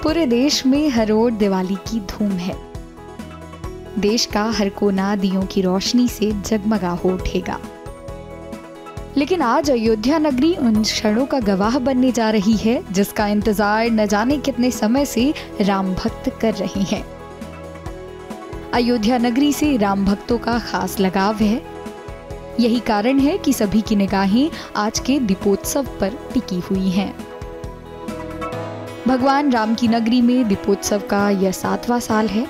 पूरे देश में हर ओर दिवाली की धूम है। देश का हर कोना दियों की रोशनी से जगमगा हो उठेगा। लेकिन आज अयोध्या नगरी उन क्षणों का गवाह बनने जा रही है जिसका इंतजार न जाने कितने समय से राम भक्त कर रहे हैं। अयोध्या नगरी से राम भक्तों का खास लगाव है। यही कारण है कि सभी की निगाहें आज के दीपोत्सव पर टिकी हुई हैं। भगवान राम की नगरी में दीपोत्सव का यह 7वां साल है।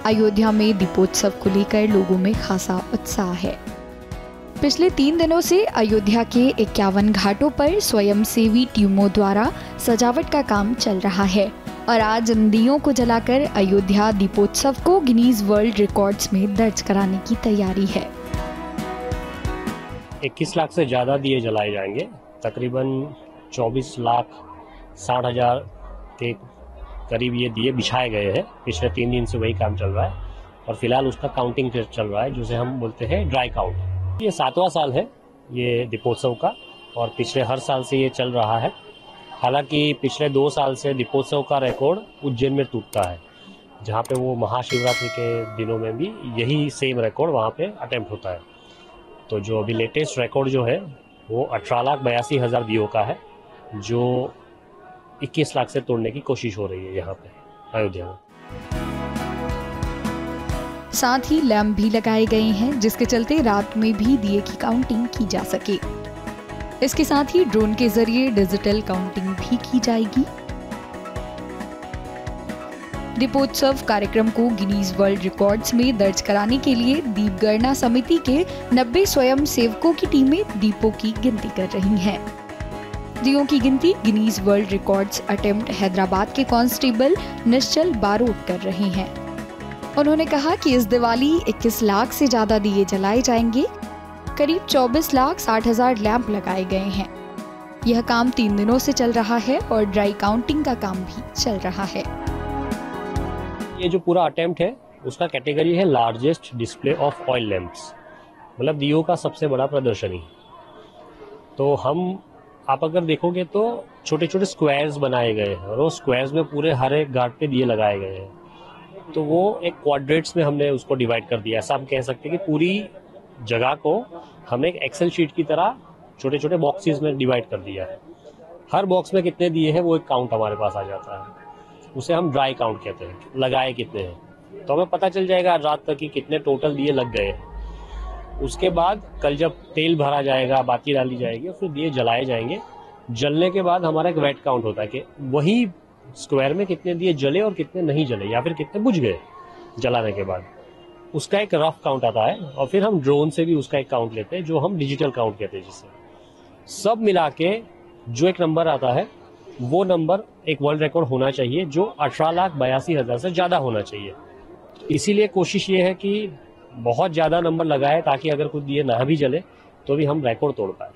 अयोध्या में दीपोत्सव को लेकर लोगों में खासा उत्साह है। पिछले 3 दिनों से अयोध्या के 51 घाटों पर स्वयंसेवी टीमों द्वारा सजावट का काम चल रहा है और आज इन दियों को जलाकर अयोध्या दीपोत्सव को गिनीज वर्ल्ड रिकॉर्ड्स में दर्ज कराने की तैयारी है। 21 लाख से ज़्यादा दिए जलाए जाएंगे। तकरीबन 24,60,000 के करीब ये दिए बिछाए गए हैं। पिछले 3 दिन से वही काम चल रहा है और फिलहाल उसका काउंटिंग चल रहा है, जिसे हम बोलते हैं ड्राई काउंट। ये 7वां साल है ये दीपोत्सव का और पिछले हर साल से ये चल रहा है। हालांकि पिछले 2 साल से दीपोत्सव का रिकॉर्ड उज्जैन में टूटता है, जहाँ पे वो महाशिवरात्रि के दिनों में भी यही सेम रिकॉर्ड वहाँ पे अटेम्प्ट होता है। तो जो अभी लेटेस्ट रिकॉर्ड जो है वो 18,82,000 दियों का है, जो 21 लाख से तोड़ने की कोशिश हो रही है यहाँ पे अयोध्या में। साथ ही लैंप भी लगाए गए हैं जिसके चलते रात में भी दिए की काउंटिंग की जा सके। इसके साथ ही ड्रोन के जरिए डिजिटल काउंटिंग भी की जाएगी। दीपोत्सव कार्यक्रम को गिनीज वर्ल्ड रिकॉर्ड्स में दर्ज कराने के लिए दीप गणना समिति के 90 स्वयं सेवकों की टीमें दीपों की गिनती कर रही हैं। दियों की गिनती Guinness world records attempt Hyderabad के कांस्टेबल निश्चल बारोट कर रहे हैं। उन्होंने कहा कि इस दिवाली 21 लाख से ज्यादा दिए जलाए जाएंगे। करीब 24,60,000 लैंप लगाए गए हैं। यह काम 3 दिनों से चल रहा है और ड्राई काउंटिंग का काम भी चल रहा है। ये जो पूरा अटेम्प्ट है उसका कैटेगरी है largest display of oil lamps, मतलब दियों का सबसे बड़ा प्रदर्शनी। तो आप अगर देखोगे तो छोटे छोटे स्क्वायर्स बनाए गए हैं और वो स्क्वायर्स में पूरे हर एक घाट पे दिए लगाए गए हैं। तो वो एक क्वाड्रेट्स में हमने उसको डिवाइड कर दिया। ऐसा हम कह सकते हैं कि पूरी जगह को हमने एक एक्सेल शीट की तरह छोटे छोटे बॉक्सेस में डिवाइड कर दिया है। हर बॉक्स में कितने दिए हैं वो एक काउंट हमारे पास आ जाता है। उसे हम ड्राई काउंट कहते हैं, लगाए कितने हैं। तो हमें पता चल जाएगा रात तक कि कितने टोटल दिए लग गए हैं। उसके बाद कल जब तेल भरा जाएगा, बाती डाली जाएगी और फिर दिए जलाए जाएंगे। जलने के बाद हमारा एक वेट काउंट होता है कि वही स्क्वायर में कितने दिए जले और कितने नहीं जले या फिर कितने बुझ गए जलाने के बाद। उसका एक रफ काउंट आता है और फिर हम ड्रोन से भी उसका एक काउंट लेते हैं, जो हम डिजिटल काउंट कहते हैं। जिससे सब मिला के जो एक नंबर आता है वो नंबर एक वर्ल्ड रिकॉर्ड होना चाहिए, जो 18,82,000 से ज्यादा होना चाहिए। इसीलिए कोशिश ये है कि बहुत ज्यादा नंबर लगाए ताकि अगर कुछ दिए ना भी जले तो भी हम रिकॉर्ड तोड़ पाए।